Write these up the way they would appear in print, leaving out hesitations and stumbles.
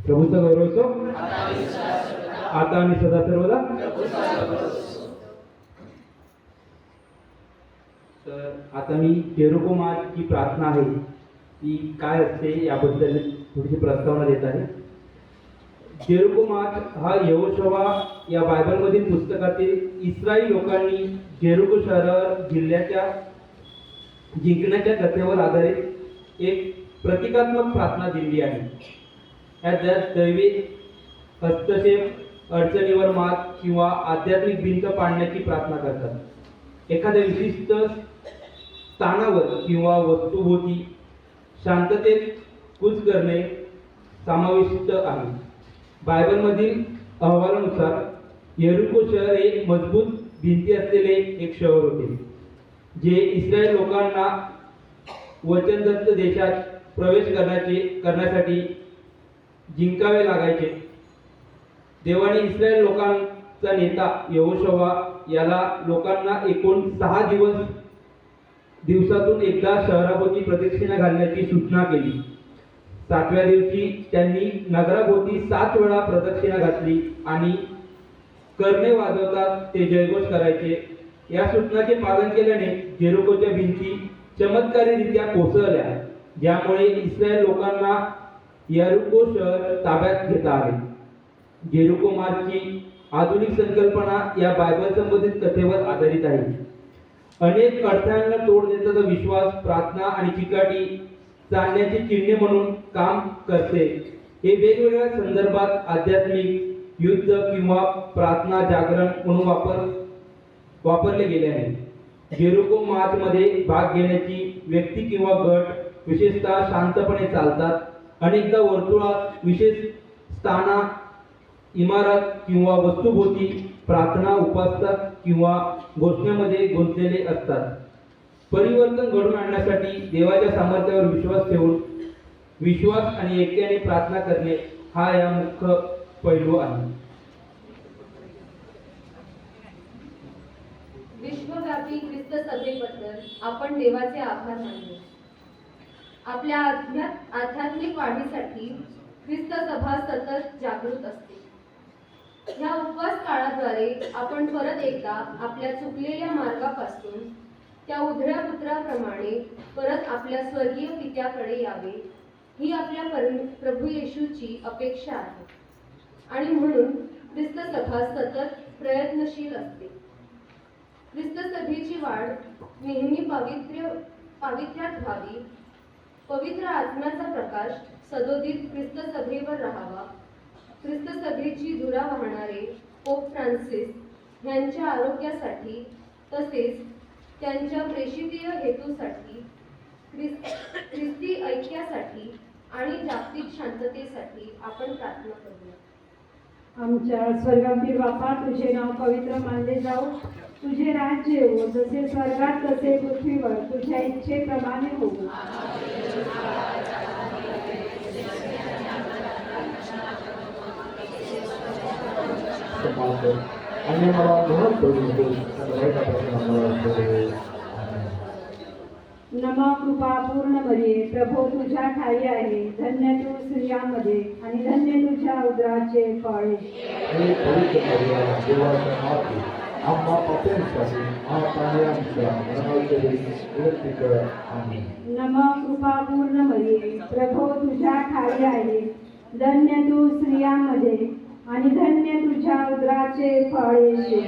प्रभूचा गौरव असो आता आणि सदा सर्वदा। तर आता मी जेरुको-मार्चची प्रार्थना आहे ती काय असते याबद्दल थोडीशी प्रस्तावना देत आहे। जेरुको-मार्च हा यहोशुआ या बायबलमधील पुस्तकातील इस्रायल लोकांनी जेरुको शहरावर जिल्ह्याच्या जिंकण्याच्या कथेवर आधारित एक प्रतीकात्मक प्रार्थना दिली आहे। यात दैवी हस्तक्षेप, अडचणीवर मात किंवा आध्यात्मिक भिंत पाडण्याची प्रार्थना करतात। एखाद्या विशिष्ट स्थानावर किंवा वस्तुभोवती शांततेत कूच करणे समाविष्ट आहे। बायबलमधील अहवालानुसार यरिको शहर एक मजबूत भिंती असलेले एक शहर होते, जे इस्रायल लोकांना वचनदत्त देशात प्रवेश करण्यासाठी जिंकावे लागायचे। देवाने इस्रायल लोकांचा नेता यहोशुआ याला लोकांना एकूण 6 दिवसातून एकदा शहराभोवती प्रदक्षिणा घालण्याची सूचना केली। 7व्या दिवशी त्यांनी नगराभोवती 7 वेळा प्रदक्षिणा घातली आणि करणे वाजवता ते जयघोष करायचे। या सूचनाचे पालन केल्याने जेरुकोच्या भिंती चमत्कारीरित्या कोसळल्या, ज्यामुळे इस्रायल लोकांना यरिको शहर ताब्यात घेता आले। जेरुको-मार्चची आधुनिक संकल्पना या बायबल संबंधित कथेवर आधारित आहे। अनेक अडथळ्यांना तोड देण्याचा विश्वास, प्रार्थना आणि चिकाटी चालण्याची चिन्हे म्हणून काम करते। हे वेगवेगळ्या संदर्भात आध्यात्मिक, युद्ध किंवा प्रार्थना जागरण म्हणून वापरले गेले आहे। जेरुको-मार्चमध्ये भाग घेण्याची व्यक्ती किंवा गट विशेषतः शांतपणे चालतात। अनेकदा वर्तुळात विशेष स्थाना, इमारत किंवा वस्तुभोवती प्रार्थना, उपासना किंवा घोषणामध्ये गुंतलेले असतात। परिवर्तन घडवून आणण्यासाठी देवाच्या सामर्थ्यावर विश्वास ठेवून विश्वास आणि ऐक्याने प्रार्थना करणे हा या मुख्य पैलू आहे। विश्वव्यापी ख्रिस्त सभेबद्दल आपण देवाचे आभार मानतो। आपल्या आध्यात्मिक वाढीसाठी ख्रिस्त सभा सतत जागृत असते। ह्या उपवास काळाद्वारे आपण परत एकदा आपल्या चुकलेल्या मार्गापासून त्या उधळ्या पुत्राप्रमाणे परत आपल्या स्वर्गीय पित्याकडे यावे, ही आपल्या प्रभू येशूची अपेक्षा आहे। आणि म्हणून ख्रिस्त सभा सतत प्रयत्नशील असते। ख्रिस्त सभेची वाढ नेहमी पावित्र्यात व्हावी, पवित्र आत्म्याचा प्रकाश सदोदित ख्रिस्त सभेवर राहावा। ख्रिस्त सभेची धुरा वाहणारे पोप फ्रान्सिस यांच्या आरोग्यासाठी तसेच त्यांच्या प्रेषितीय हेतूसाठी, ख्रिस्ती ऐक्यासाठी आणि जागतिक शांततेसाठी आपण प्रार्थना करूया। आमच्या स्वर्गातील बापा, तुझे नाव पवित्र मानले जाऊ, तुझे राज्य येवो, जसे स्वर्गात तसे पृथ्वीवर तुझ्या इच्छेप्रमाणे होवो। आणि मला म्हणून नमा कृपा पूर्ण मरिये, प्रभो तुझ्या ठाई आहे, धन्य तू स्त्रियांमध्ये आणि धन्य तुझ्या उदराचे फळ। आम्हा पाप्यांसाठी आता आणि आमच्या मरणाच्या वेळी विनंती कर, आमीन। नमा कृपा पूर्ण मरिये, प्रभो तुझ्या ठाई आहे, धन्य तू स्त्रियांमध्ये आणि धन्य तुझ्या उदराचे फळ येशू।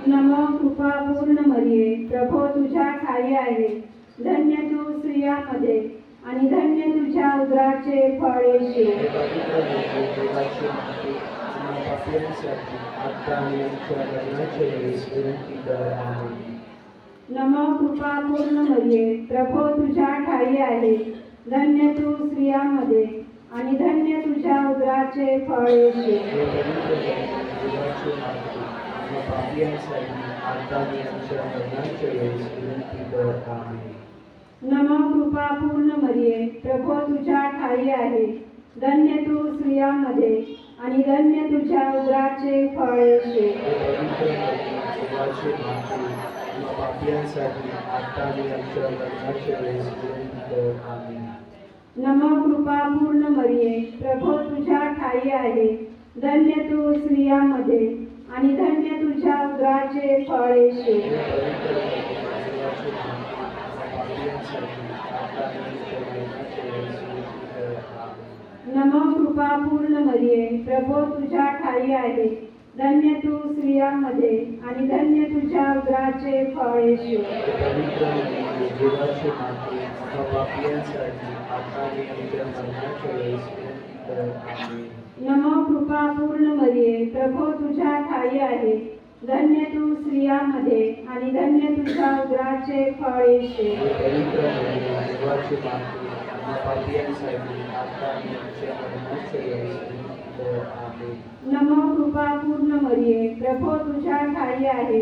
नमो कृपा पूर्ण मरिये, प्रभो तुझ्या ठाई आहे, धन्य तू स्त्रियांमध्ये आणि धन्य तुझ्या उदराचे फळ येशू। नमो कृपा पूर्ण मरिये, प्रभो तुझ्या ठाई आहे, धन्य तू स्त्रियांमध्ये आणि धन्य तुझ्या उदराचे फळ येशू। नमो कृपा पूर्ण मरिये, प्रभो तुझ्या ठाई आहे, धन्य तू स्त्रियांमध्ये आणि धन्य तुझ्या उदराचे फळ येशू। देवाची माते आम्हा पापियांसाठी आता आणि आमच्या मरणाच्या वेळेस विनंती कर. आमेन. नमो कृपा पूर्ण मरिये, प्रभो तुझ्या ठाई आहे, धन्य तू स्त्रियांमध्ये आणि धन्य तुझ्या उदराचे फळ येशू. हे पवित्र देवाची माते आम्हा पापियांसाठी आता आणि आमच्या मरणाच्या वेळेस विनंती कर. आमेन. नमो कृपा पूर्ण मरिये, प्रभो तुझ्या ठाई आहे, धन्य तू स्त्रियांमध्ये आणि धन्य तुझ्या उदराचे फळ येशू. हे पवित्र देवाची माते आम्हा पापियांसाठी आता आणि आमच्या मरणाच्या वेळेस विनंती कर. आमेन. नमो कृपा पूर्ण मरिये, प्रभो तुझ्या ठाई आहे, धन्य तू स्त्रियांमध्ये आणि धन्य तुझ्या उदराचे फळ येशू. हे पवित्र देवाची माते आम्हा पापियांसाठी आता आणि आमच्या मरणाच्या वेळेस विनंती कर. आमेन. नमो कृपा पूर्ण मरिये, प्रभो तुझ्या ठाई आहे,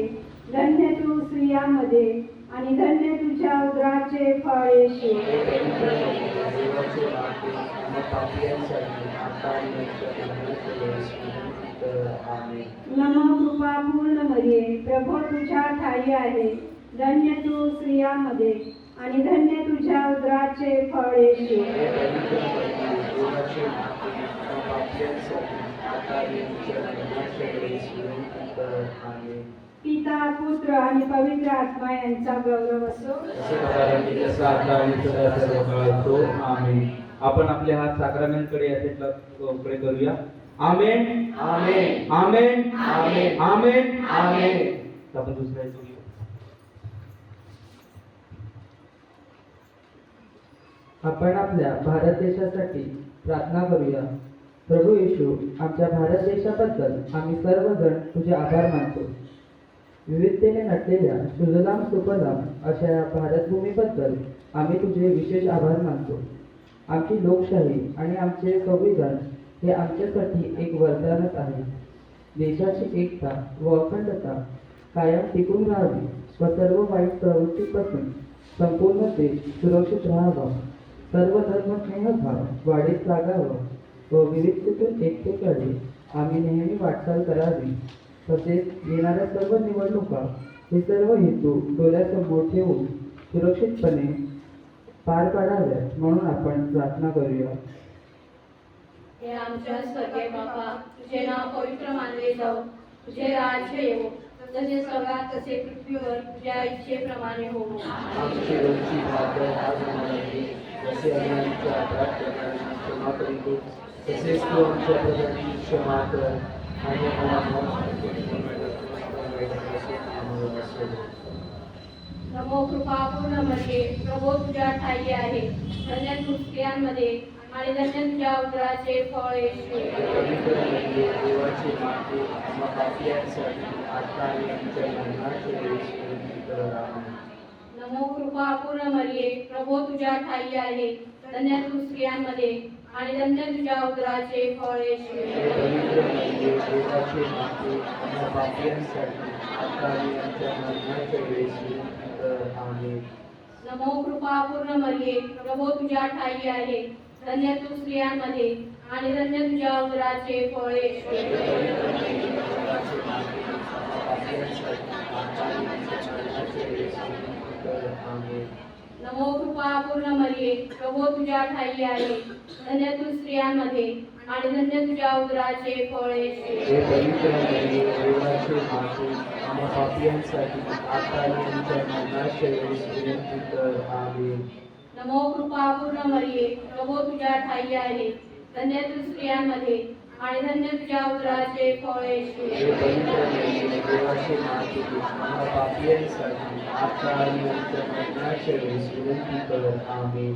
धन्य तू स्त्रियांमध्ये आणि धन्य तुझ्या उदराचे फळ येशू. हे पवित्र देवाची माते आम्हा पापियांसाठी आता आणि आमच्या मरणाच्या वेळेस विनंती कर. आमेन. नमो कृपा पूर्ण मरिये, प्रभो तुझ्या ठाई आहे, धन्य तू स्त्रियांमध्ये आणि धन्य तुझ्या उदराचे फळ येशू. हे पवित्र देवाची माते आम्हा पापियांसाठी आता आणि आमच्या मरणाच्या वेळेस विनंती कर. आमेन. पिता पुत्र आणि पवित्र आत्मा यांचा गौरव असो. असे करावे जसं आता आणि सदा सर्व काळ असो. आमेन. आपण आपले हात साक्रामेंटकडे कडे करूया. आमेन आमेन. आमेन आमेन. आमेन आमेन. आपण दुसऱ्या येतो. आपण आपल्या भारत देशासाठी प्रार्थना करूया. प्रभू येशू, आमच्या भारत देशाबद्दल आम्ही सर्वजण तुझे आभार मानतो. विविधतेने नटलेल्या सुजलाम सुफलाम अशा या भारतभूमीबद्दल आम्ही तुझे विशेष आभार मानतो. आमची लोकशाही आणि आमचे संविधान हे आमच्यासाठी एक वरदानच आहे. देशाची एकता व अखंडता कायम टिकून राहावी व सर्व वाईट प्रवृत्तीपासून संपूर्ण देश सुरक्षित राहावा. सर्व धर्म स्नेहभाव वाढीत लागावा व विविधतेतून एकतेकडे आम्ही नेहमी वाटचाल करावी. तसेच येणाऱ्या सर्व निवडणुका हे सर्व हेतू डोळ्यासमोर ठेवून सुरक्षितपणे पार पाडाव्यात म्हणून आपण प्रार्थना करूया. हे आमच्या स्वर्गीय बाबा, तुझे नाव पवित्र मानले जाओ, तुझे राज्य येवो, जसे स्वर्गात तसे पृथ्वीवर तुझ्या इच्छेप्रमाणे होवो. आमची रोजची भाकर आज आम्हाला दे, जसे आम्ही आमच्या अपराधांना क्षमा करीतो, तसेच तू आमच्या अपराधांची क्षमा कर आणि आम्हाला नमो कृपा पूर्ण मरिये, प्रभो तुझ्या ठाई आहे, धन्य तू स्त्रियांमध्ये आणि धन्य तुझ्या उदराचे फळ येशू. पवित्र देवाची माते आम्हा पापियांसाठी आता आणि आमच्या मरणाच्या वेळेस विनंती कर. आमेन. नमो कृपा पूर्ण मरिये, प्रभो तुझ्या ठाई आहे, धन्य तू स्त्रियांमध्ये आणि धन्य तुझ्या उदराचे फळ येशू. हे पवित्र देवाची माते आम्हा पापियांसाठी आता आणि आमच्या मरणाच्या वेळेस विनंती कर. आमेन. नमो कृपा पूर्ण मरिये, प्रभो तुझ्या ठाई आहे, धन्य तू स्त्रियांमध्ये आणि धन्य तुझ्या उदराचे फळ येशू. नमो कृपा पूर्ण मरिये, प्रभो तुझ्या ठाई आहे, धन्य तू स्त्रियांमध्ये आणि धन्य तुझ्या उदराचे फळ येशू. हे पवित्र देवाचे माते आम्हा पापियांसाठी आता आणि आमच्या मरणाच्या वेळेस विनंती कर. आमेन. नमो कृपा पूर्ण मरिये, प्रभो तुझ्या ठाई आहे, धन्य तू स्त्रियांमध्ये आणि धन्य तुझ्या उदराचे फळ येशू. हे पवित्र देवाचे माते आम्हा पापियांसाठी आता आणि आमच्या मरणाच्या वेळेस विनंती कर. आमेन.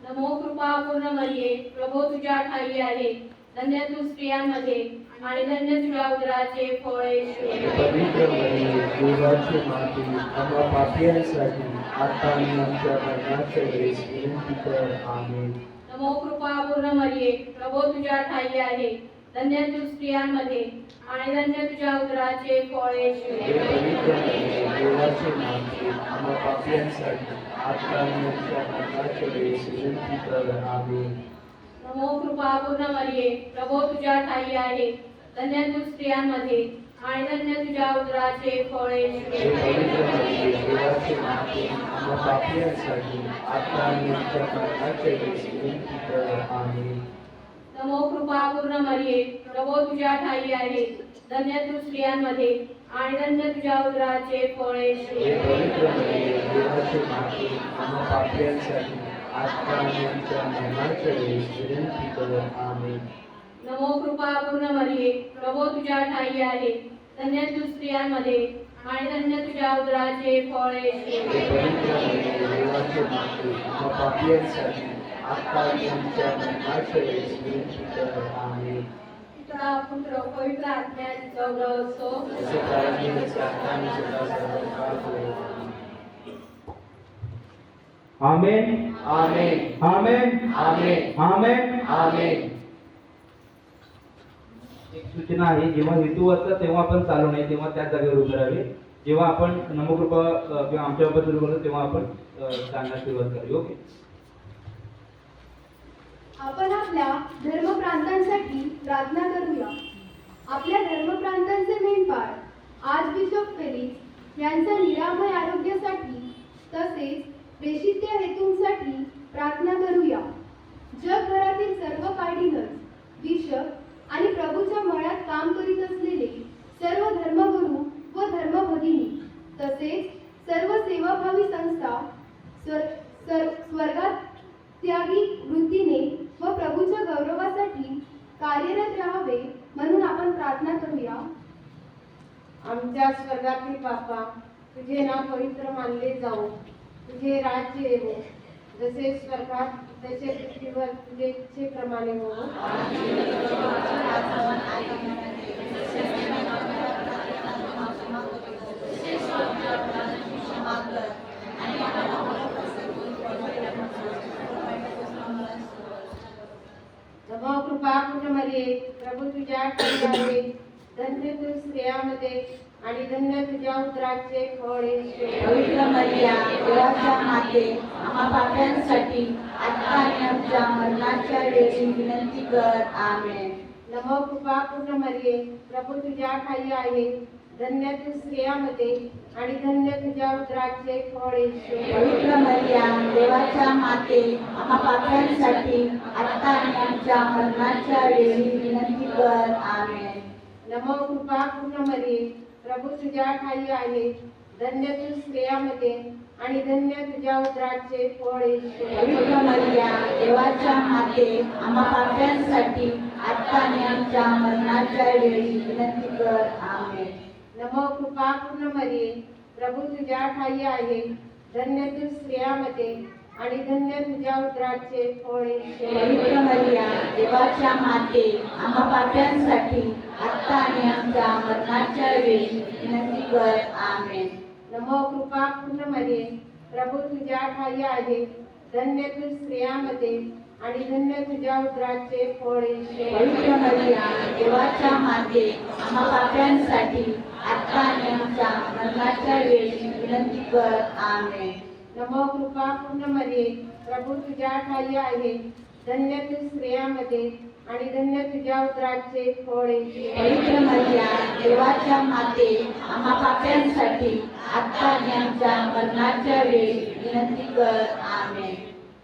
नमो कृपा पूर्ण मरिये, प्रभो तुझ्या ठाई आहे, धन्य तू स्त्रियांमध्ये आणि धन्य तुझ्या उदराचे फळ येशू. हे पवित्र देवाचे माते आम्हा पापियांसाठी आता आणि आमच्या मरणाच्या वेळेस विनंती कर. आमेन. नमो कृपा पूर्ण मरिये, प्रभो तुझ्या ठाई आहे, धन्य तू स्त्रियांमध्ये आणि धन्य तुझ्या उदराचे फळ येशू. हे पवित्र देवाचे माते आम्हा पापियांसाठी आता आणि आमच्या मरणाच्या वेळेस विनंती कर. आमेन. नमो कृपा पूर्ण मरिये, प्रभो तुझ्या ठाई आहे, धन्य तू स्त्रियांमध्ये आणि धन्य तुझ्या उदराचे फळ येशू. हे पवित्र मरिये, देवाची माते, आम्हा पापियांसाठी आता आणि आमच्या मरणाच्या वेळी विनंती कर. आमेन. नमो कृपा पूर्ण मरिये, प्रभो तुझ्या ठाई आहे, धन्य तू स्त्रियांमध्ये आणि धन्य तुझ्या उदराचे फळ येशू. हे पवित्र मरिये, देवाची माते, आम्हा पापियांसाठी आता आणि आमच्या मरणाच्या वेळी विनंती कर. आमेन. नमो कृपा पूर्ण मरिये, प्रभो तुझ्या ठाई आहे, धन्य तू स्त्रियांमध्ये आणि धन्य तुझ्या उदराचे फळ येशू. हे पवित्र मरिये, देवाची माते, आम्हा पापियांसाठी आता आणि आमच्या मरणाच्या वेळी विनंती कर. आमेन. पिता पुत्र पवित्र आत्म्याचे गौरव असो. जसे प्रारंभी तसे आता आणि सदा सर्वकाळ होईल. आमेन. आमेन. आमेन. आमेन. आमेन. आमेन. एक सूचना आहे, जेव्हा हेतू असतात तेव्हा आपण चालू नये, तेव्हा त्याच जागेवर उभे राहावे. जेव्हा आपण नमोकृपा किंवा आमच्या बाबत सुरू करतो तेव्हा आपण सांगण्यास सुरुवात करावी. ओके. आपण आपल्या धर्मप्रांतांसाठी प्रार्थना करूया. आपल्या धर्मप्रांतांचे मेंढपाळ आर्चबिशप फेलिक्स यांच्या निरामय आरोग्यासाठी तसेच प्रेषित हेतूंसाठी प्रार्थना करूया. जगभरातील सर्व कार्डिनल्स, बिशप आणि प्रभूच्या मळ्यात काम करीत असलेले सर्व धर्मगुरू व धर्मभगिनी तसेच सर्व सेवाभावी संस्था स्वर्गात त्यागी वृत्तीने व प्रभूच्या गौरवासाठी कार्यरत राहावे म्हणून आपण प्रार्थना करूया. आमच्या स्वर्गातील बापा, तुझे नाव पवित्र मानले जाओ, तुझे राज्य येवो, जसे स्वर्गात तसे पृथ्वीवर तुझे इच्छेप्रमाणे हो. नमो कृपा पूर्ण मरिये, प्रभू तुझ्या ठाई आहे, धन्य तू स्त्रियांमध्ये आणि धन्य तुझ्या उदराचे फळ येशू. पवित्र मरिया, देवाच्या माते, आम्हा पाप्यांसाठी आता आणि आमच्या मरणाच्या वेळी विनंती कर. आमेन. नमो कृपा पूर्ण मरिये, प्रभू तुझ्या ठाई आहे, धन्य तू स्त्रियांमध्ये आणि धन्य तुझ्या उदराचे फळ येशू. पवित्र मरिया, देवाच्या माते, आम्हा पाप्यांसाठी आता आणि आमच्या मरणाच्या वेळी विनंती कर. आमेन. नमो कृपा पूर्ण मरिये, प्रभू तुझ्या ठाई आहे, धन्य तू स्त्रियांमध्ये आणि धन्य तुझ्या उदराचे फळ येशू. पवित्र मरिया, देवाच्या माते, आम्हा पाप्यांसाठी आता आणि आमच्या मरणाच्या वेळी विनंती कर. आमेन. नमो कृपा पूर्ण मरिये, प्रभू तुझ्या ठाई आहे, धन्य तू स्त्रियांमध्ये आणि धन्य तुझ्या उदराचे फळ येशू. पवित्र मरिया, देवाच्या माते, आम्हा पाप्यांसाठी आता आणि आमच्या मरणाच्या वेळी विनंती कर. आमेन. नमो कृपा पूर्ण मरिये, प्रभू तुझ्या ठाई आहे, धन्य तू स्त्रियांमध्ये आणि धन्य तुझ्या उदराचे फळ येशू. पवित्र मरिया, देवाच्या माते, आम्हा पाप्यांसाठी आता आणि आमच्या मरणाच्या वेळी विनंती कर. आमेन. नमो कृपा पूर्ण मरिये, प्रभू तुझ्या ठाई आहे, धन्य तू स्त्रियांमध्ये आणि धन्य तुझ्या उदराचे फळ येशू. पवित्र मरिया, देवाच्या माते, आम्हा पाप्यांसाठी आता आणि आमच्या मरणाच्या वेळी विनंती कर. आमेन.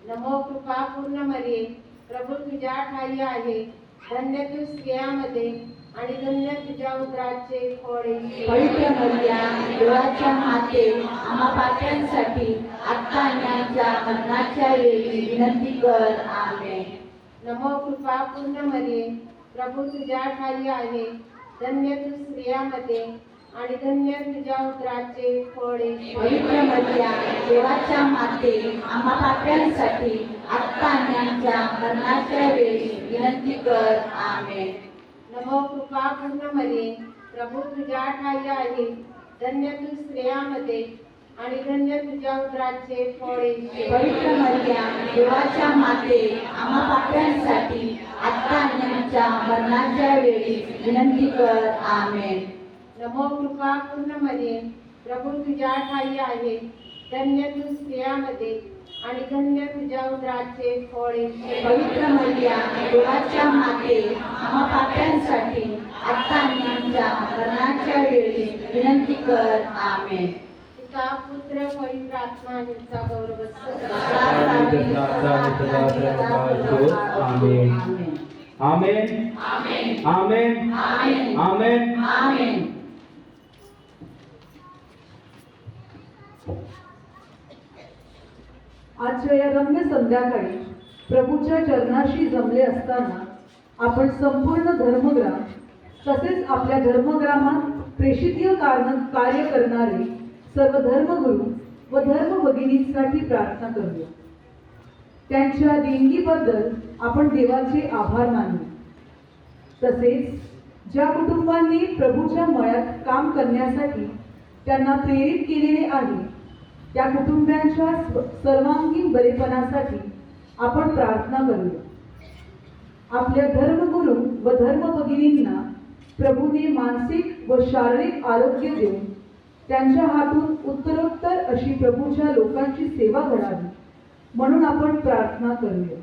नमो कृपा पूर्ण मरिये, प्रभू तुझ्या ठाई आहे, धन्य तू स्त्रियांमध्ये आणि धन्य तुझ्या उदराचे फळ येशू. पवित्र मरिया, देवाच्या माते, आम्हा पाप्यांसाठी आता आणि आमच्या मरणाच्या वेळी विनंती कर. आमेन. नमो कृपा पूर्ण मरिये, प्रभू तुझ्या ठाई आहे, धन्य तू स्त्रियांमध्ये आणि धन्य तुझ्या उदराचे फळ येशू. पवित्र मरिया, देवाच्या माते, आम्हा पाप्यांसाठी आता आणि आमच्या मरणाच्या वेळी विनंती कर. आमेन. नमो कृपा पूर्ण मरिये, प्रभू तुझ्या ठाई आहे, धन्य तू स्त्रियांमध्ये आणि धन्य तुझ्या उदराचे फळ येशू. पवित्र मरिया, देवाच्या माते, आम्हा पाप्यांसाठी आता आणि आमच्या मरणाच्या वेळी विनंती कर. आमेन. नमो कृपा पूर्ण मरिये, प्रभू तुझ्या ठाई आहे, धन्य तू स्त्रियांमध्ये आणि धन्य तुझ्या उदराचे फळ येशू. पवित्र मरिया, देवाच्या माते, आम्हा पाप्यांसाठी आता आणि आमच्या मरणाच्या वेळी विनंती कर. आमेन. पिता पुत्र पवित्र आत्मा यांचा गौरव आमेन. आमेन. आमेन. आमेन. आमेन. आजच्या या रम्य संध्याकाळी प्रभूच्या चरणाशी जमले असताना आपण संपूर्ण धर्मग्राम तसेच आपल्या धर्मग्रामात प्रेषितीय कार्य करणारे सर्व धर्मगुरू व धर्मभगिनींसाठी प्रार्थना करूया. त्यांच्या देणगीबद्दल आपण देवाचे आभार मानू. तसेच ज्या कुटुंबांनी प्रभूच्या मळ्यात काम करण्यासाठी त्यांना प्रेरित केलेले आहे त्या कुटुंबांच्या सर्वांगीण बरेपणासाठी आपण प्रार्थना करूया. आपल्या धर्मगुरू व धर्मभगिनींना प्रभूने मानसिक व शारीरिक आरोग्य देऊन त्यांच्या हातून उत्तरोत्तर अशी प्रभूच्या लोकांची सेवा घडावी म्हणून आपण प्रार्थना करूया.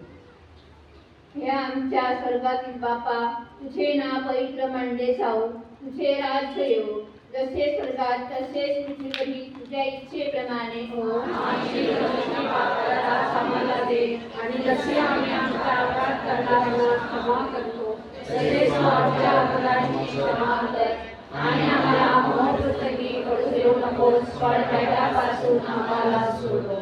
हे आमच्या स्वर्गातील बापा, तुझे नाव पवित्र मानले जाओ, तुझे राज्य येवो, जसे स्वर्गात तसेच पृथ्वीवरही तुझ्या इच्छेप्रमाणे हो. आम्हाला दे आणि जसे आम्ही आमच्या अपराध करणाऱ्यांना क्षमा करतो तसेच तू आमच्या अपराधांची क्षमा कर आणि आम्हाला मोहप्रसंगी पडू देऊ नकोस पण वाईटापासून आम्हाला सोडव.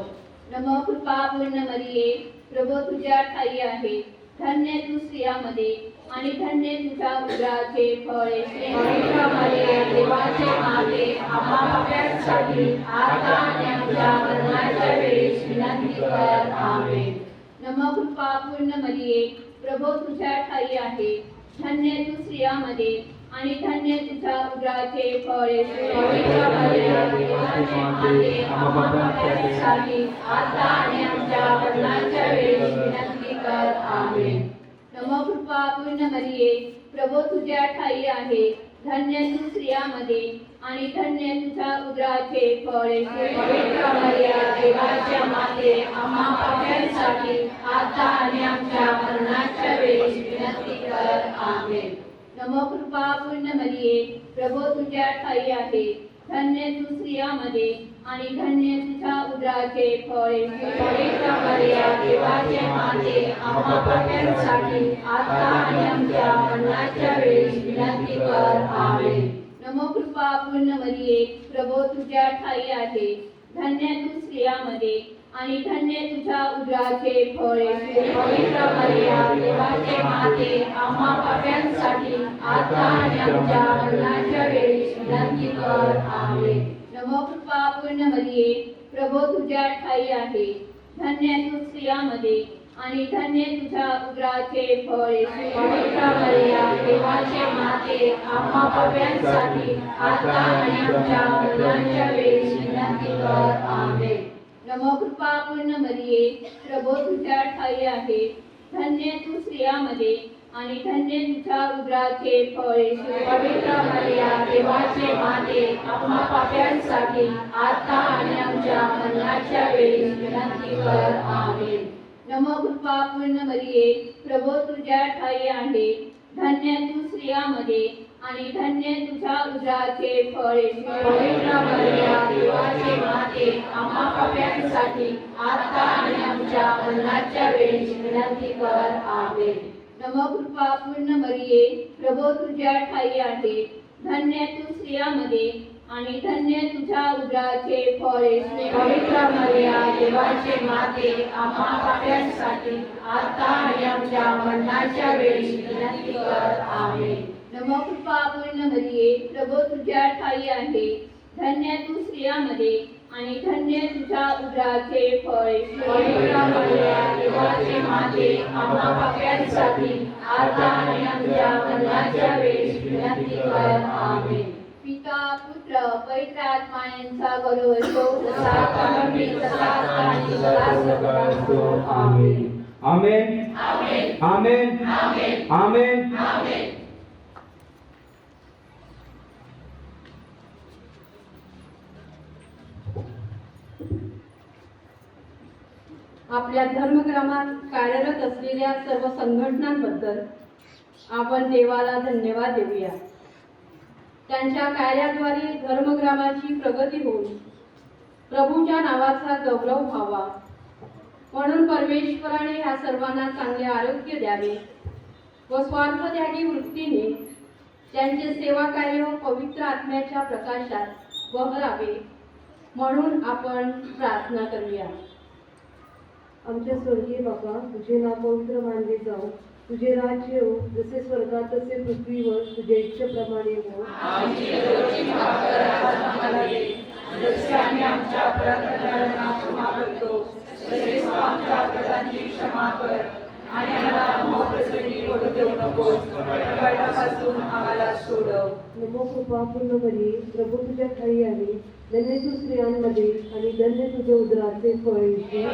नमो कृपा पूर्ण मरिये, प्रभू तुझ्या ठाई आहे, धन्य तू स्त्रियामध्ये आणि धन्य तुझ्या उदराचे फळ येशू. पवित्र मरिये, देवाचे माते, आम्हा पाप्यांसाठी आता आणि आमच्या मरणाच्या वेळी विनंती कर. आमेन. नमो कृपा पूर्ण मरिये, प्रभू तुझ्या ठाई आहे, धन्य तू स्त्रियामध्ये आणि धन्य तुझ्या उदराचे फळ येशू. पवित्र मरिये, देवाचे माते, आम्हा पाप्यांसाठी आता आणि आमच्या मरणाच्या वेळी विनंती कर. आमेन. नमो कृपा पूर्ण मरिये, प्रभू तुझ्या ठाई आहे, धन्य तू स्त्रियामध्ये आणि धन्य तुझ्या उदराचे फळ येशू. पवित्र मरिये, देवाच्या माते, आम्हा पाप्यांसाठी आता आणि आमच्या मरणाच्या वेळी विनंती कर. आमेन. नमो कृपा पूर्ण मरिये, प्रभू तुझ्या ठाई आहे, धन्य तू स्त्रियामध्ये आणि धन्य तुझ्या उदराचे फळ येशू. पवित्र मरिये, देवाचे माते, आम्हा पाप्यांसाठी आता आणि आमच्या मरणाच्या वेळी विनंती कर. आमेन. नमो कृपा पूर्ण मरिये, प्रभू तुझ्या ठाई आहे, धन्य तू स्त्रियामध्ये आणि धन्य तुझ्या उदराचे फळ येशू. पवित्र मरिये, देवाचे माते, आम्हा पाप्यांसाठी आता आणि आमच्या मरणाच्या वेळी विनंती कर. आमेन. नमो कृपा पूर्ण मरिये, प्रभू तुझ्या ठाई आहे, धन्य तू स्त्रियामध्ये आणि धन्य तुझ्या उदराचे फळ येशू. पवित्र मरिये, देवाचे माते, आम्हा पाप्यांसाठी आता आणि आमच्या मरणाच्या वेळी विनंती कर. आमेन. नमो कृपा पूर्ण मरिये, प्रभू तुझ्या ठाई आहे, धन्य तू स्त्रियामध्ये आणि धन्य तुझ्या उदराचे फळ येशू. पवित्र मरिये, देवाचे माते, आम्हा पाप्यांसाठी आता आणि आमच्या मरणाच्या वेळी विनंती कर. आमेन. नमो कृपा पूर्ण मरिये, प्रभू तुझ्या ठाई आहे, धन्य तू स्त्रियामध्ये आणि धन्य तुझ्या उदराचे फळ येशू. पवित्र मरिये, देवाचे माते, आम्हा पाप्यांसाठी आता आणि आमच्या मरणाच्या वेळी विनंती कर. आमेन. नमो कृपा पूर्ण मरिये, प्रभू तुझ्या ठाई आहे, धन्य तू स्त्रियामध्ये आणि धन्य तुझ्या उदराचे फळ येशू. पवित्र मरिये, देवाचे माते, आम्हा पाप्यांसाठी आता आणि आमच्या मरणाच्या वेळी विनंती कर. आमेन. नमो कृपा पूर्ण मरिये, प्रभू तुझ्या ठाई आहे, धन्य तू स्त्रियामध्ये आणि धन्य तुझ्या उदराचे फळ येशू. पवित्र मरिये, देवाचे माते, आम्हा पाप्यांसाठी आता आणि आमच्या मरणाच्या वेळी विनंती कर. आमेन. पिता पुत्र पवित्र आत्मा यांचा गौरव असो, जसा प्रारंभी तसाच आणि सदासर्वदा. आमेन. आमेन. आमेन. आमेन. आमेन. आपल्या धर्मग्रामात कार्यरत असलेल्या सर्व संघटनांबद्दल आपण देवाला धन्यवाद देऊया. त्यांच्या कार्याद्वारे धर्मग्रामाची प्रगती होऊन प्रभूच्या नावाचा गौरव व्हावा म्हणून परमेश्वराने ह्या सर्वांना चांगले आरोग्य द्यावे व स्वार्थत्यागी वृत्तीने त्यांचे सेवा कार्य पवित्र आत्म्याच्या प्रकाशात बहरावे म्हणून आपण प्रार्थना करूया. आमच्या स्वर्गीय बाबा, तुझे नाव पवित्र मानले जाओ, तुझे राज्य येऊ, जसे स्वर्गात तसे पृथ्वीवर तुझ्या इच्छेप्रमाणे हो. जसे आम्ही आमच्या अपराधांना क्षमा करतो तसेच तू आमच्या अपराधांची क्षमा कर आणि आम्हाला मोहप्रसंगी पडू देऊ नकोस, वाईटापासून आम्हाला सोडव. नमो कृपा पूर्ण मरिये, प्रभू तुझ्या ठाई आहे, धन्य तू स्त्रियांमध्ये आणि धन्य तुझे उदराचे फळ येशू.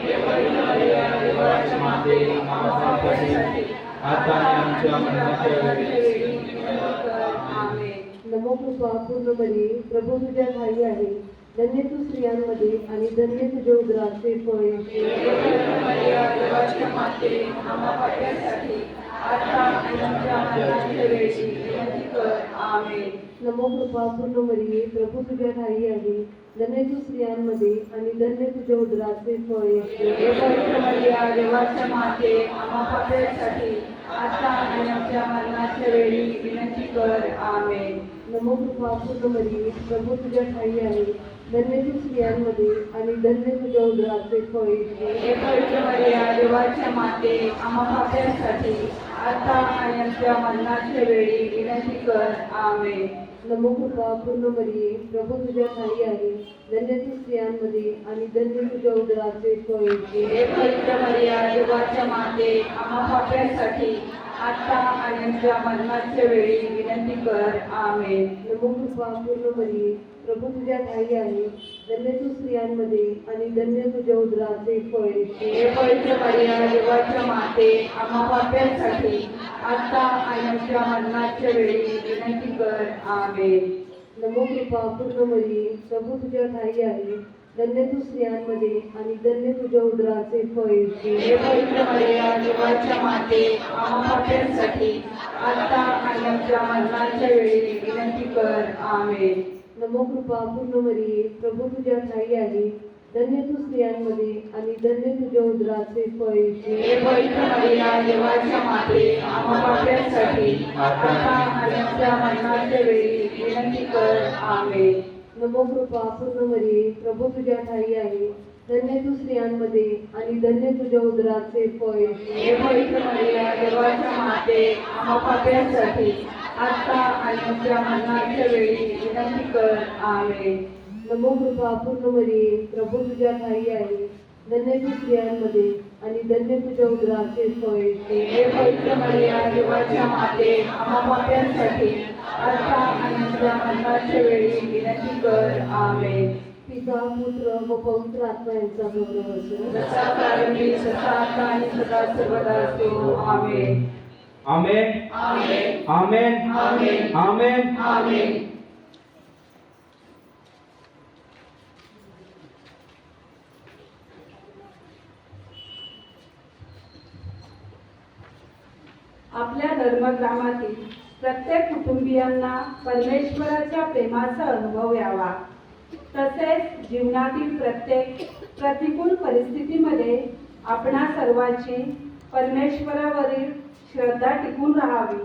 देवाच्या माते, आम्हा पापांसाठी, आता आणि आमच्या मरणाच्या वेळी नमो कृपा पूर्ण मरिये, प्रभू तुझ्या ठाई आहे, धन्य तू स्त्रियांमध्ये आणि धन्य तुझे उदराचे फळ येशू. देवाच्या माते, आम्हा पापांसाठी, आता आणि आमच्या मरणाच्या वेळी विनंती कर. आमेन. नमो कृपा पूर्ण मरिये, प्रभू तुझ्या ठाई आहे, धन्य तू स्त्रियांमध्ये आणि धन्य तुझे उदराचे फळ येशू. पवित्र मरिया, देवाच्या माते, आम्हा पापांसाठी, आता आणि आमच्या मरणाच्या वेळी विनंती कर. आमेन. नमो कृपा पूर्ण मरिये, प्रभू तुझ्या ठाई आहे, धन्य तू स्त्रियांमध्ये आणि धन्य तुझ्या उदराचे फळ येशू. पवित्र मरिया, देवाच्या माते, आम्हा पापांसाठी, आता आणि आमच्या मरणाच्या वेळी विनंती कर. आमेन. नमो कृपा पूर्ण मरिये, प्रभू तुझ्या ठाई आहे, धन्य तू स्त्रियांमध्ये आणि धन्य तुझ्या उदराचे फळ येशू. पवित्र मरिया, देवाच्या माते, आम्हा पापांसाठी, आता आणि आमच्या मरणाच्या वेळी विनंती कर. आमेन. नमो कृपा पूर्ण मरिये, प्रभू तुझ्या ठाई आहे, धन्य तू स्त्रियांमध्ये आणि धन्य तुझ्या उदराचे फळ येशू. पवित्र मरिया, देवाच्या माते, आम्हा पापांसाठी, आता आणि आमच्या मरणाच्या वेळी विनंती कर. आमेन. नमो कृपा पूर्ण मरिये, प्रभू तुझ्या ठाई आहे, धन्य तू स्त्रियांमध्ये आणि धन्य तुझ्या उदराचे फळ येशू. पवित्र मरिया, देवाच्या माते, आम्हा पापांसाठी, आता आणि आमच्या मरणाच्या वेळी विनंती कर. आमेन. नमो कृपा पूर्ण मरिये, प्रभू तुझ्या ठाई आहे, धन्य तू स्त्रियांमध्ये आणि धन्य तुझ्या उदराचे फळ येशू. पवित्र मरिया, देवाच्या माते, आम्हा पापांसाठी, आता आणि आमच्या मरणाच्या वेळी विनंती कर. आमेन. नमो कृपा पूर्ण मरिये, प्रभू तुझ्या ठाई आहे, धन्य तू स्त्रियांमध्ये आणि धन्य तुझ्या उदराचे फळ येशू. पवित्र मरिया, देवाच्या माते, आम्हा पापांसाठी, आता आणि आमच्या मरणाच्या वेळी विनंती कर. आमेन. नमो कृपा पूर्ण मरिये, प्रभू तुझ्या ठाई आहे, धन्य तू स्त्रियांमध्ये आणि धन्य तुझ्या उदराचे फळ येशू. पवित्र मरिया, देवाच्या माते, आम्हा पापांसाठी, आता आणि आमच्या मरणाच्या वेळी विनंती कर. आमेन. पिता, पुत्र व पवित्र आत्मा यांचा गौरव असो. जसा प्रारंभी, तसा आता आणि सदा सर्वदा असो. आमेन. आमेन. आमेन. आमेन. आमेन. आमेन. आमेन. आपल्या धर्मग्रामातील प्रत्येक कुटुंबियांना परमेश्वराच्या प्रेमाचा अनुभव यावा. तसेच जीवनातील प्रत्येक प्रतिकूल परिस्थितीमध्ये आपणा सर्वांची परमेश्वरावरील श्रद्धा टिकून राहावी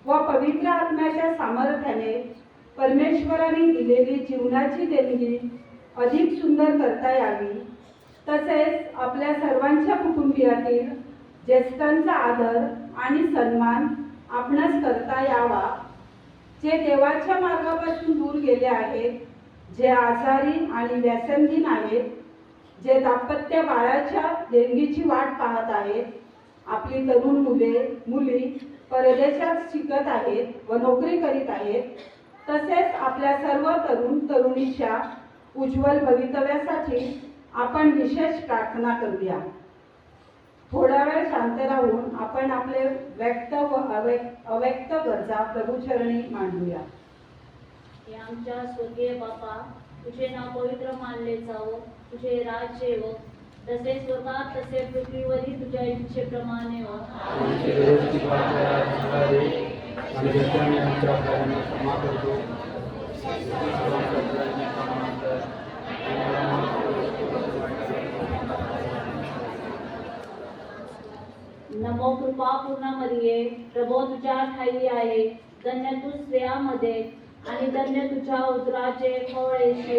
व पवित्र आत्म्याच्या सामर्थ्याने परमेश्वराने दिलेली जीवनाची देणगी अधिक सुंदर करता यावी. तसेच आपल्या सर्वांच्या कुटुंबियातील ज्येष्ठांचा आदर आणि सन्मान आपणास करता यावा. जे देवाच्या मार्गापासून दूर गेले आहेत, जे आजारी आणि व्यसनहीन आहेत, जे दाम्पत्य बाळाच्या देणगीची वाट पाहत आहेत, आपली तरुण मुली परदेशात शिकत आहेत व नोकरी करीत आहेत, तसेच आपल्या सर्व तरुणीच्या उज्ज्वल भवितव्यासाठी आपण विशेष प्रार्थना करूया. थोडा वेळ शांत राहून आपण आपले व्यक्त व अव्यक्त गरजा प्रभूचरणी मांडूया. हे आमच्या स्वर्गीय बापा, तुझे नाव पवित्र मानले जावो, तुझे राज्य येवो, जसे स्वतः तसे पृथ्वीवरही तुझ्या इच्छेप्रमाणे हो. आमची दररोजची भाकरी आज आम्हाला दे, आणि जसे आम्ही आमच्या अपराधांना क्षमा करतो, तसेच तू आमच्या अपराधांना क्षमा कर. आणि आम्हाला माफ कर, नमो कृपा पूर्ण मरिये, प्रभो तुझ्या ठाई आहे, धन्य तू स्त्रियांमध्ये आणि धन्य तुझ्या उदराचे फळ येशू.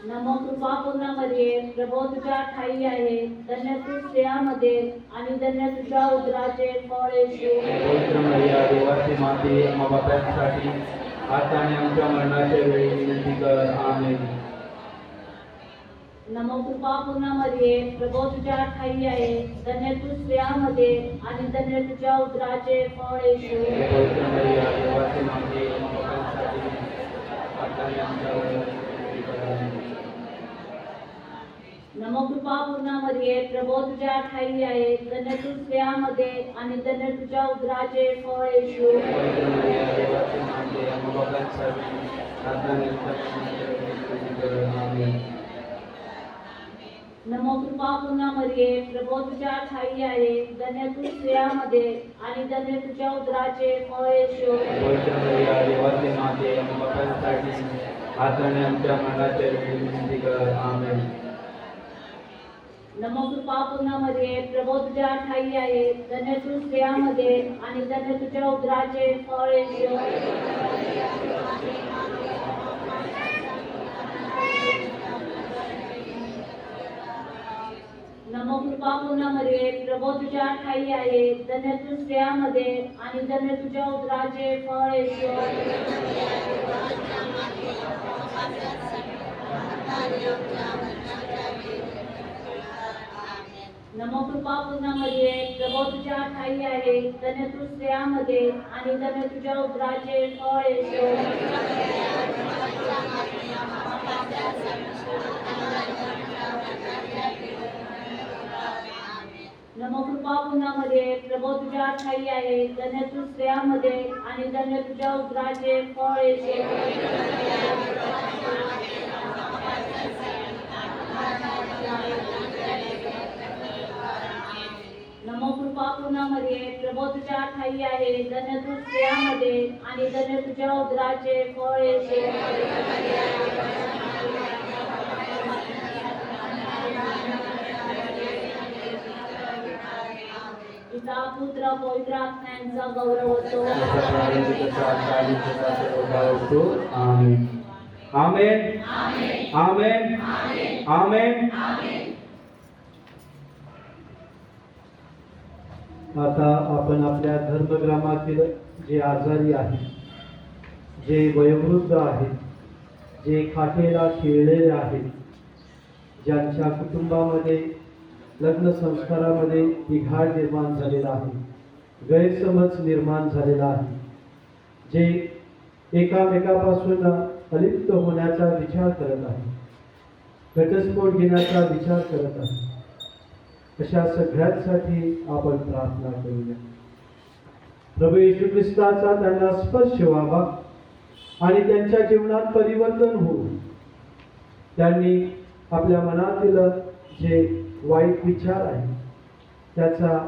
नमो कृपा पूर्ण मरिये, प्रभो तुझ्या ठाई आहे, धन्य तू स्त्रियांमध्ये आणि धन्य तुझ्या उदराचे फळ येशू. पवित्र मरिया, देवाची माते, आम्हा पाप्यांसाठी आता आणि आमच्या मरणाच्या वेळी विनंती कर. आमेन. नमो कृपा पूर्ण मरिये, प्रभो तुझ्या ठाई आहे, धन्य तू स्त्रियांमध्ये आणि धन्य तुझ्या उदराचे फळ येशू. पवित्र मरिया, देवाची माते, आम्हा पाप्यांसाठी आता आणि आमच्या वेळी विनंती कर. आमेन. नमो कृपा पूर्ण मरिये, प्रभो तुझ्या ठाई आहे, धन्य तू स्त्रियांमध्ये आणि धन्य तुझ्या उदराचे फळ येशू. पवित्र मरिया, देवाची माते, आम्हा पाप्यांसाठी आता आणि आमच्या मरणाच्या वेळी विनंती कर. आमेन. नमो कृपा पूर्ण मरिये, प्रभो तुझ्या ठाई आहे, धन्य तू स्त्रियांमध्ये आणि धन्य तुझ्या उदराचे फळ येशू. पवित्र मरिया, देवाची माते, आम्हा पाप्यांसाठी आता आणि आमच्या मरणाच्या वेळी विनंती कर. आमेन. नमो कृपा पूर्ण मरिये, प्रभो तुझ्या ठाई आहे, धन्य तू स्त्रियांमध्ये आणि धन्य तुझ्या उदराचे फळ येशू. नमो कृपा पूर्ण मरिये, प्रभो तुझ्या ठाई आहे, धन्य तू स्त्रियांमध्ये आणि धन्य तुझ्या उदराचे फळ येशू. नमो कृपा पूर्ण मरिये, प्रभो तुझ्या ठाई आहे, धन्य तू स्त्रियांमध्ये आणि धन्य तुझ्या उदराचे फळ येशू. नमो कृपा पूर्ण मरिये, प्रभो तुझ्या ठाई आहे, धन्य तू स्त्रियांमध्ये आणि धन्य तुझ्या उदराचे फळ येशू. नमो कृपा पूर्ण मरिये, प्रभो तुझ्या ठाई आहे, धन्य तू स्त्रियांमध्ये आणि धन्य तुझ्या उदराचे फळ येशू. पिता पुत्र पवित्र आत्म्यांचा गौरव होतो. आमेन. आमेन. आमेन. आमेन. आता आपण आपल्या धर्मग्रामातील जे आजारी आहेत, जे वयोवृद्ध आहेत, जे खाटेला खिळलेले आहेत, ज्यांच्या कुटुंबामध्ये लग्न संस्कारामध्ये बिघाड निर्माण झालेला आहे, गैरसमज निर्माण झालेला आहे, जे एकामेकापासून अलिप्त होण्याचा विचार करत आहे, घटस्फोट घेण्याचा विचार करत आहे, अशा सगळ्यांसाठी आपण प्रार्थना करूया. प्रभू येशू ख्रिस्ताचा त्यांना स्पर्श व्हावा आणि त्यांच्या जीवनात परिवर्तन होऊन त्यांनी आपल्या मनातील जे वाईट विचार आहे त्याचा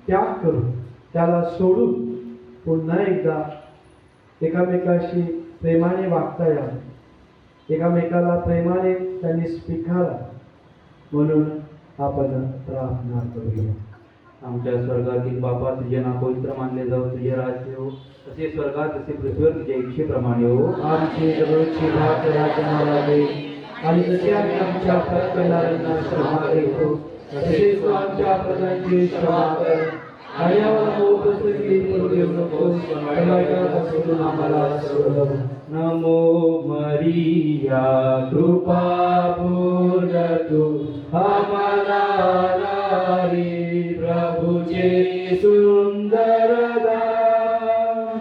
त्याग करून त्याला सोडून पुन्हा एकदा एकामेकाशी प्रेमाने वागता यावं, एकामेकाला प्रेमाने त्यांनी स्वीकारा म्हणून आपण प्रार्थना करूया. आमच्या स्वर्गातील बापा, तुझे नाव पवित्र मानले जाऊ, तुझे राज्य हो, तसे स्वर्गात तसे पृथ्वीवर तुझ्या इच्छेप्रमाणे हो. आमची दररोजची भाकरी आज आम्हाला दे, आणि जसे आम्ही आमच्या अपराध करणाऱ्यांना क्षमा करतो, तसेच तू आमच्या अपराधांची क्षमा कर. आणि आम्हाला मोहपसंगी पडू देऊ नकोस, पण वाईटापासून आम्हाला सोडव. नमो मरिया, कृपा पूर्ण तू आम्हाला नारी, प्रभूचे सुंदर दान.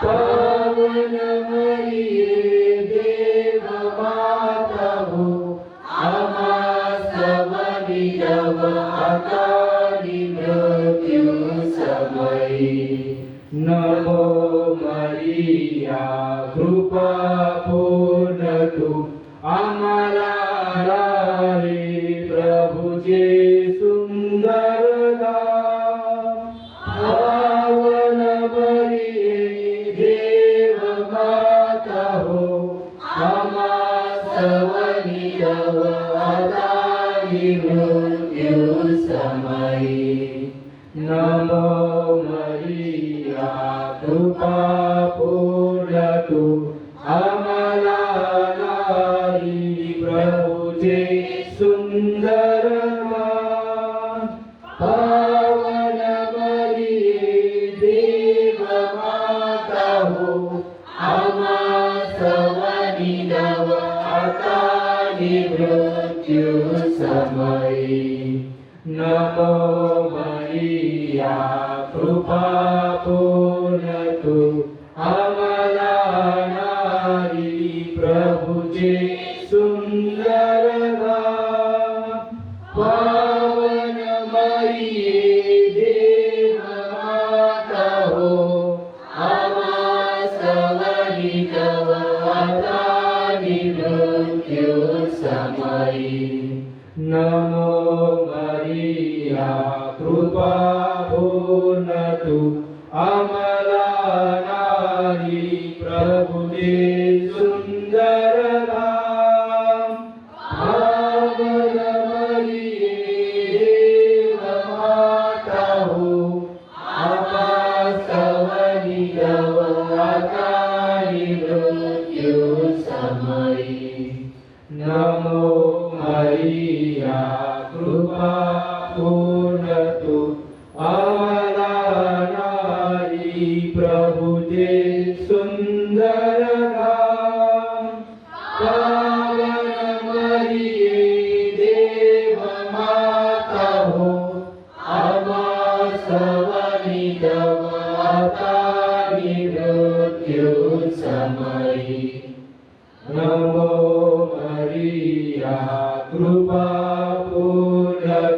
पावन मरिये, देव माता हो, आम्हा सर्वांनी आता मृत्यू समयी. नमो मरिया कृपा पूर्ण तू आम्हाला लावी प्रभूचे सुंदर गाव पावन मरिये देव माता हो आम्हा सवनी दव आदानी मृत्यू समयी नमो मरिया कृपा पूर्ण तू आम्हाला लावी प्रभूचे सुंदर गाव पावन मरिये देव माता हो आम्हा सवनी दव आतानी मृत्यू समयी नमो मरिया कृपा पूर्ण तू आम्हाला लावी प्रभूचे सुंदर गाव पावन मरिये देव माता हो आम्हा सवनी दव आतानी मृत्यू समयी नमो मरिया कृपा पूर्ण तू आम्हाला लावी प्रभूचे सुंदर गाव पावन मरिये देव माता हो आम्हा सवनी दव आतानी मृत्यू समयी नमो मरिया कृपा पूर्ण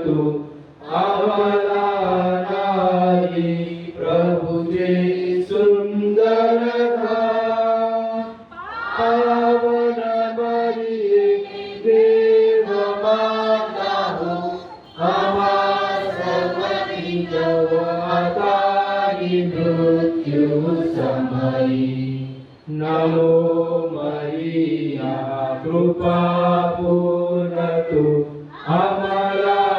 तू आम्हाला लावी प्रभूचे सुंदर गाव पावन मरिये देव माता हो आम्हा सवनी दव आतानी मृत्यू समयी नमो मरिया कृपा पूर्ण तू आम्हाला लावी प्रभूचे सुंदर गाव पावन मरिये देव माता हो आम्हा सवनी दव आतानी मृत्यू समयी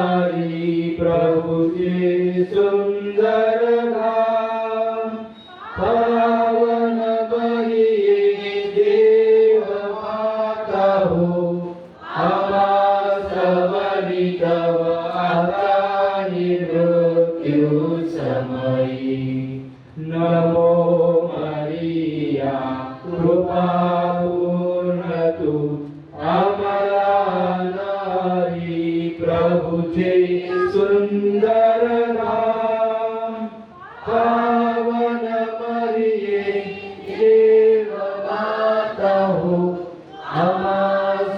नमो मरिया कृपा पूर्ण तू आम्हाला लावी प्रभूचे सुंदर गाव पावन मरिये देव माता हो आम्हा सवनी दव आतानी मृत्यू समयी नमो मरिया कृपा पूर्ण तू आम्हाला लावी प्रभूचे सुंदर गाव पावन मरिये देव माता हो आम्हा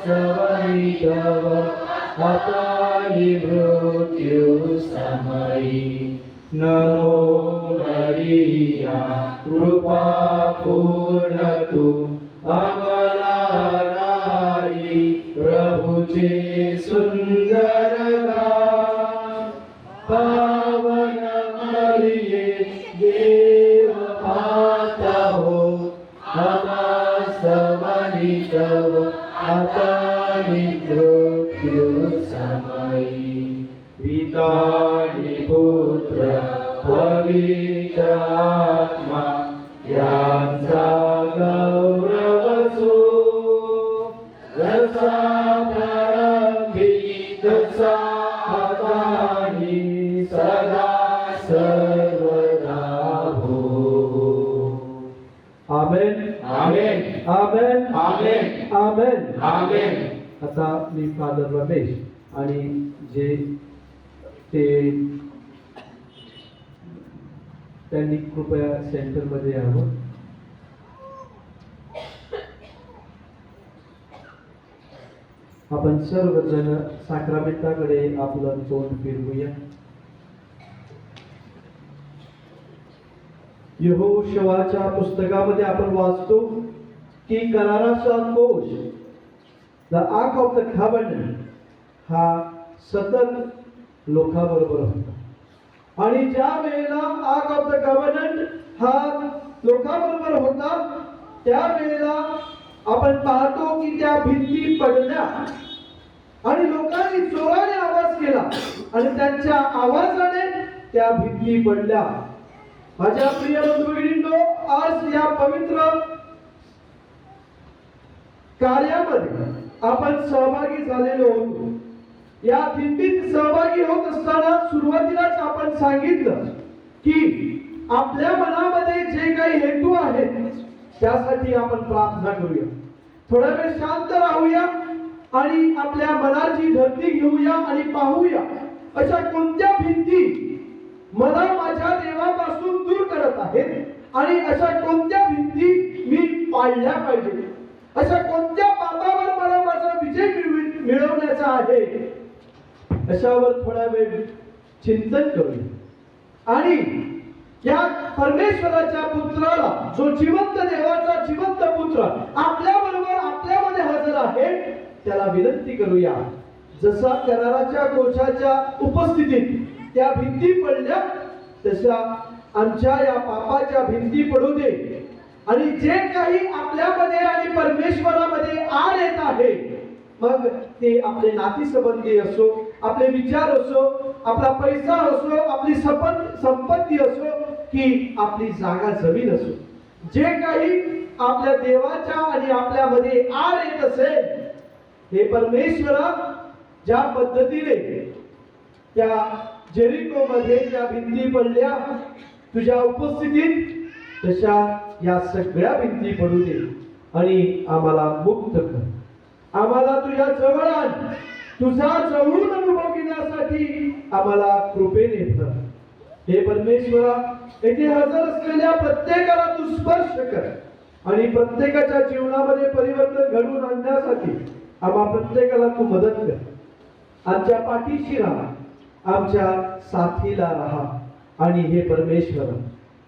सवनी दव आतानी मृत्यू समयी नमो मरिया कृपा पूर्ण तू आम्हाला लावी प्रभूचे सुंदर गाव पावन मरिये देव माता हो आम्हा सवनी दव आतानी मृत्यू समयी पिता आणि पुत्र पवित्र आत्मा यांचा गौरव सो जसा प्रारंभी तसा आताही सदा सर्वदा हो. आमेन आमेन आमेन आमेन आमेन. आमेन. आता मी फादर रमेश आणि जे ते त्यांनी कृपया सेंटरमध्ये यावं. आपण सर्वजण साक्रामेंटाकडे आपलं तोंड फिरवूया. यहोशुआच्या पुस्तकामध्ये आपण वाचतो की कराराचा कोश, द आर्क ऑफ द कव्हनंट हा सतत लोकांबरोबर होता. आणि ज्या वेळेला आर्क ऑफ द कव्हनंट हा लोकांबरोबर होता त्यावेळेला आपण पाहतो की त्या भिंती पडल्या आणि लोकांनी जोराने आवाज केला आणि त्यांच्या आवाजाने त्या भिंती पडल्या. माझ्या प्रिय बंधू, आज या पवित्र कार्यामध्ये आपण सहभागी झालेलो होतो. या दिंडीत सहभागी होत असताना सुरुवातीलाच आपण सांगितलं की आपल्या मनामध्ये जे काही हेतू आहेत त्यासाठी आपण प्रार्थना करूया. थोडा वेळ शांत राहूया आणि आपल्या मनाची धरती घेऊया आणि पाहूया अशा कोणत्या भिंती मला माझ्या देवापासून दूर करत आहेत आणि अशा कोणत्या भिंती मी पाडल्या पाहिजे. अशा कोणत्या पापावर मला माझा विजय मिळवण्याचा आहे. अशावर थोडा वेळ चिंतन करूया आणि या परमेश्वराच्या पुत्राला, जो जिवंत देवाचा जिवंत पुत्र आपल्या बरोबर आपल्यामध्ये हजर आहे, त्याला विनंती करूया. जसा कराराच्या कोशाच्या उपस्थितीत त्या भिंती पडल्या तशा आमच्या या पापाच्या भिंती पडू दे आणि जे काही आपल्यामध्ये आणि परमेश्वरामध्ये आड येत आहे, मग ते आपले नातेसंबंधी असो, आपले विचार असो, आपला पैसा असो, आपली संपत्ती असो की आपली जागा जमीन असो, जे काही आपल्या देवाच्या आणि आपल्यामध्ये आड येत असेल, हे परमेश्वरा ज्या पद्धतीने त्या जेरिको मध्ये ज्या भिंती पडल्या तुझ्या उपस्थितीत, तशा या सगळ्या भिंती पडू दे आणि आम्हाला मुक्त कर. आम्हाला तुझ्या जवळ आण. तुझा जवळून अनुभव घेण्यासाठी आम्हाला कृपेने भर. हे परमेश्वरा, येथे हजर असलेल्या प्रत्येकाला तू स्पर्श कर आणि प्रत्येकाच्या जीवनामध्ये परिवर्तन घडवून आणण्यासाठी आम्हा प्रत्येकाला तू मदत कर. आमच्या पाठीशी राहा, आमच्या साथीला राहा आणि हे परमेश्वर,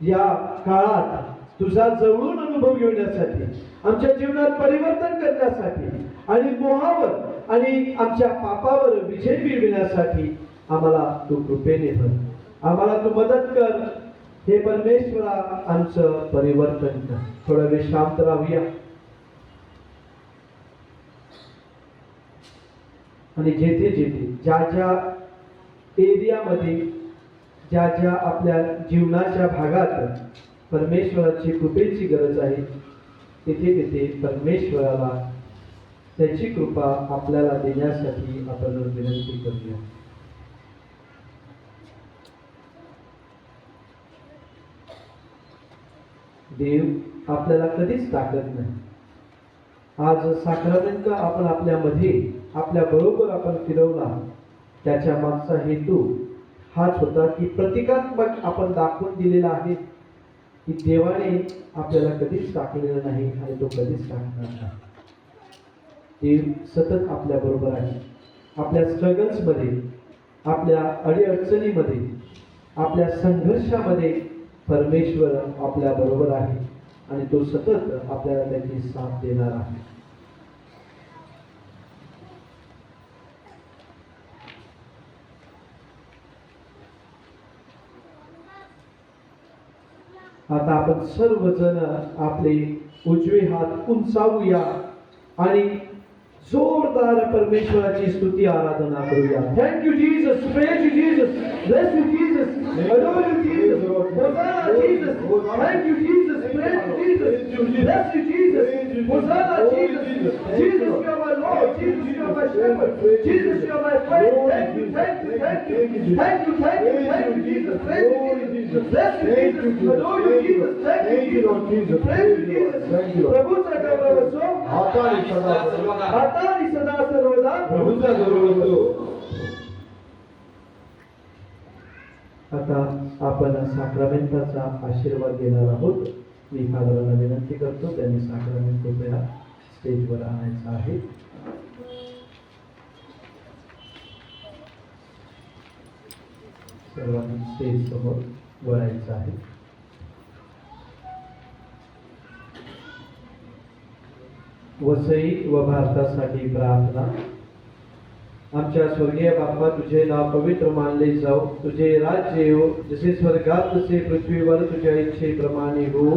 या काळात तुझा जवळून अनुभव घेण्यासाठी, आमच्या जीवनात परिवर्तन करण्यासाठी आणि मोहावर आणि आमच्या पापावर विजय मिळविण्यासाठी आम्हाला तू कृपेने भर. आम्हाला तू मदत कर. हे परमेश्वरा, आमचं परिवर्तन कर. थोडा वेळ शांत राहूया आणि जेथे जेथे ज्या ज्या एरियामध्ये, ज्या ज्या आपल्या जीवनाच्या भागात परमेश्वराची कृपेची गरज आहे, तिथे तिथे परमेश्वराला त्याची कृपा आपल्याला देण्यासाठी आपण विनंती करूया. देव आपल्याला कधीच टाकत नाही. आज साक्रामेंट आपण आपल्यामध्ये, आपल्या बरोबर आपण फिरवला, त्याच्या मागचा हेतू हाच होता की प्रतिकात्मक आपण दाखवून दिलेला आहे की देवाने आपल्याला कधीच टाकलेलं नाही आणि तो कधीच टाकणार नाही. देव सतत आपल्या बरोबर आहे. आपल्या स्ट्रगल्समध्ये, आपल्या अडीअडचणीमध्ये, आपल्या संघर्षामध्ये परमेश्वर आपल्या बरोबर आहे आणि तो सतत आपल्याला त्याची साथ देणार आहे. आता आपण सर्वजण आपले उजवे हात उंचावूया आणि जोरदार परमेश्वराची स्तुती आराधना करूया. Thank you Jesus, praise you Jesus, bless you Jesus, adore you Jesus, hosanna Jesus, thank you Jesus, praise you Jesus, bless you Jesus, hosanna Jesus, Jesus you are my Lord, Jesus you are my shepherd, Jesus you are my friend. Thank you, thank you, thank you, thank you, thank you, thank you Jesus, praise you Jesus, bless you Jesus, adore you Jesus, thank you Lord Jesus, praise you Jesus. प्रभूचा गौरव असो आता आणि सदा सर्वदा प्रभूचा गौरव असो. आता आपण साक्रामेंटाचा आशीर्वाद घेणार आहोत. मी फादरांना विनंती करतो, त्यांनी साक्रामेंट कृपया स्टेजवर आणायचं आहे. सर्वांनी स्टेज समोर वळायचं आहे. वसई व भारतासाठी प्रार्थना. आमच्या स्वर्गीय बाप्पा, तुझे नाव पवित्र मानले जाओ, तुझे राज्य येवो, जसे स्वर्गात तसे पृथ्वीवर तुझ्या इच्छेप्रमाणे हो.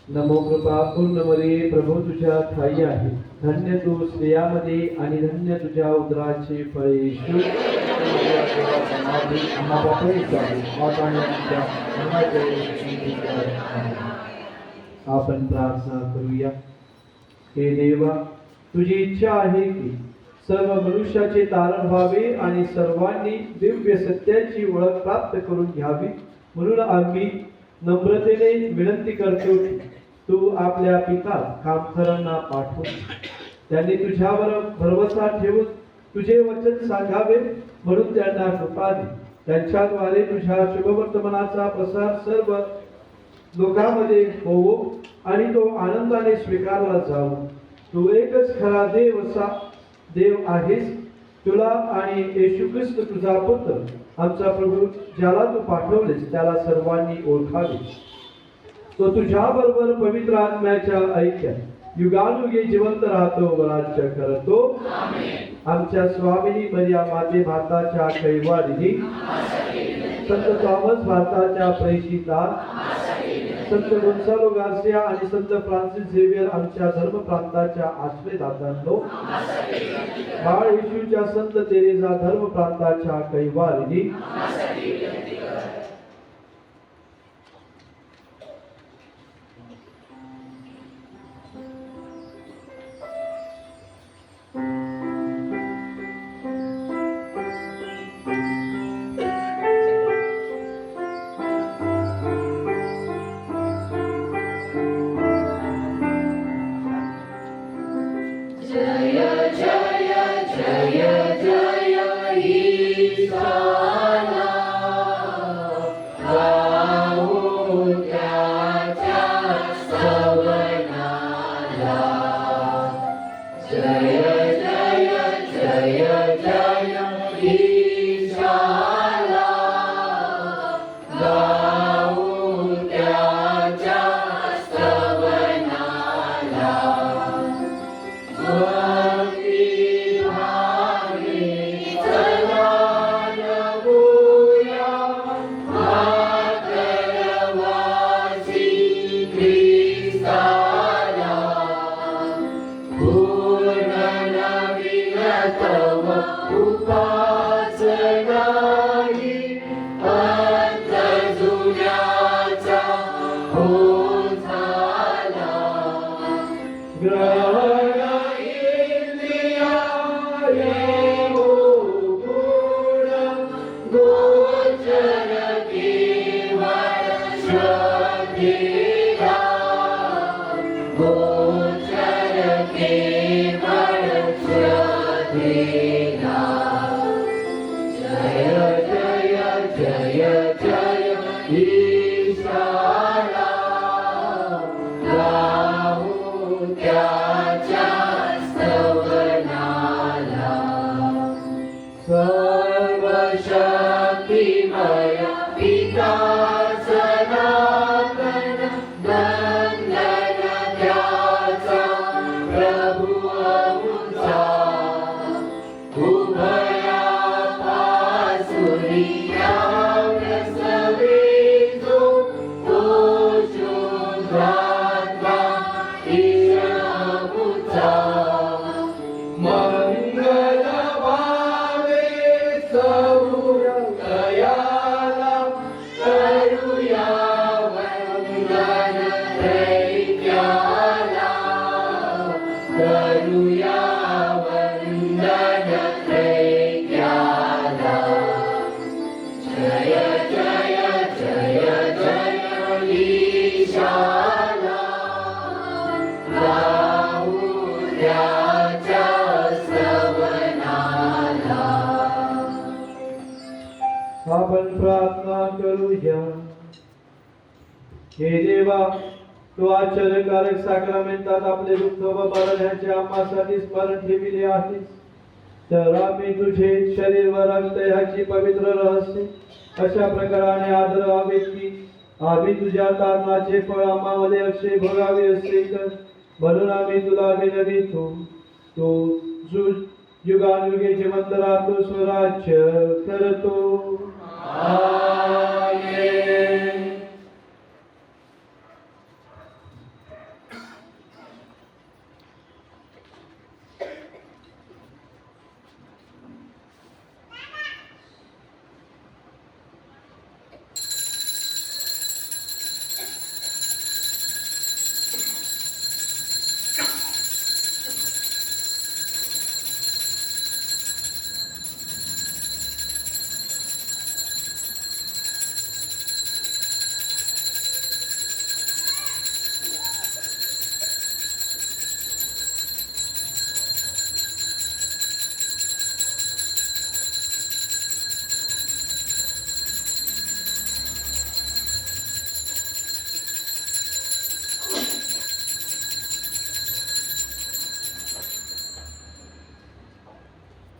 नमो कृपा पूर्ण मरिये, प्रभू तुझ्या ठाई आहे, धन्य तू स्त्रियामध्ये आणि धन्य तुझ्या उदराचे फळ येशू. आपण प्रार्थना करूया. हे देवा, तुझी इच्छा आहे की सर्व मनुष्याचे तारण व्हावे आणि सर्वांनी दिव्य सत्याची ओळख प्राप्त करून घ्यावी, म्हणून आम्ही नम्रतेने विनंती करतो की तू आपल्या पिता कामकरांना पाठव. त्यांनी तुझ्यावर भरवसा ठेवून तुझे वचन सांगावे, म्हणून त्यांना कृपा दे. त्यांच्याद्वारे तुझ्या शुभवर्तमानाचा प्रसार सर्व लोकांमध्ये होवो आणि तो आनंदाने स्वीकारला जावो. तू एकच खरा देव आहेस. तुला आणि येशू ख्रिस्त तुझा पुत्र आमचा प्रभू, ज्याला तू पाठवलेस त्याला सर्वांनी ओळखावे. तो तुझ्या बरोबर पवित्र आत्म्याच्या ऐक्यात युगानुगे जिवंत राहतो व राज्य करतो. आमच्या स्वामिनी मरिया माते भारताच्या कैवारीने, संत थॉमस भारताच्या प्रेषिता, संत गोन्सालो गार्सिया आणि संत फ्रान्सिस झेवियर आमच्या धर्म प्रांताच्या आश्रयदात्यांनो, बाळ येशूच्या संत तेरेसा धर्म प्रांताच्या कैवारीने, आपण प्रार्थना करूया. हे देवा, तो आश्चर्यकारक साक्रामेंटात आपले दुःख व मरण आम्हासाठी स्मरण ठेविले आहेस. तर आम्ही तुझे शरीर व रक्त ह्याची पवित्र रहस्य अशा प्रकाराने आदरावे की आम्ही तुझ्या तारणाचे फळ आम्हामध्ये अक्षय भोगावे असे कर. म्हणून आम्ही तुला विनवितो. तो युगानुयुगे जिवंत राहतो, स्वराज्य करतो. आमेन.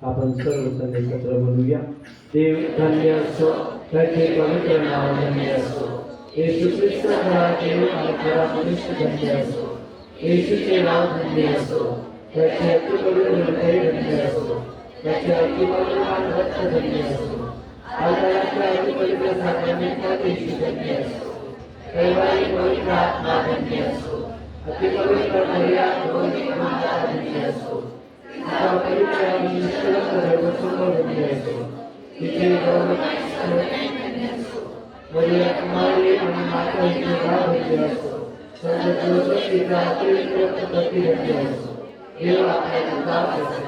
आपण सर्वजण एकत्र बोलूया. देव धन्य असो, त्याचे पवित्र नाव धन्य असो. येशू ख्रिस्त खरा देव आणि खरा मनुष्य धन्य असो. येशूचे नाव धन्य असो, त्याचे अतिपवित्र हृदय धन्य असो. त्याचे अतिमौल्यवान रक्त धन्य असो. आजाराच्या अतिपवित्र साक्रामेंटात येशू धन्य असो. कैवारी पवित्र आत्मा धन्य असो. अतिपवित्र मर्या धन्य असो. पवित्र आणि निष्कलंक दैवसमोर धन्य असो. तिथे मरिया कुमारी आणि माता हिचे नाव धन्य असो. सर्व जोसेफ तिचा अतिरिक्त पती धन्य असो. देव आपल्या दास असो.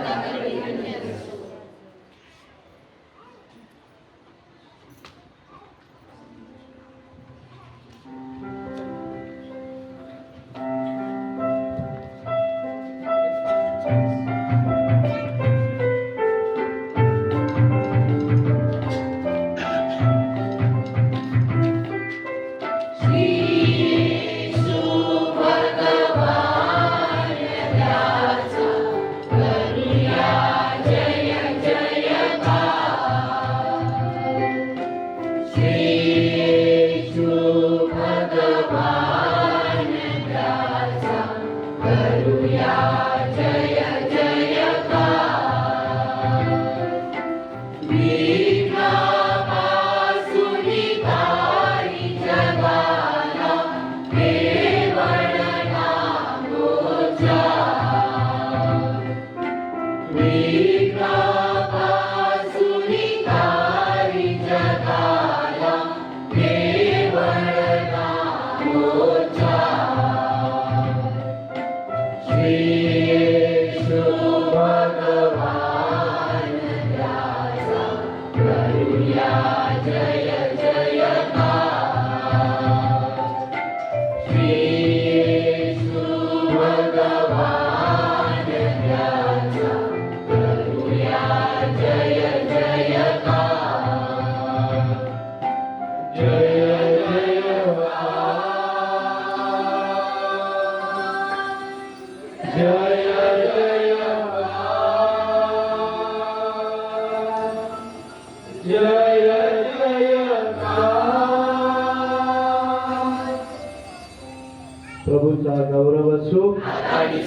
प्रभूचा गौरव असो आता आणि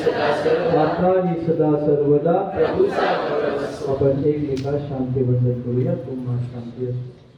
सदा सर्वदा. आपण एकमेकास शांती वंदन करूया. तुम्हा शांती असो.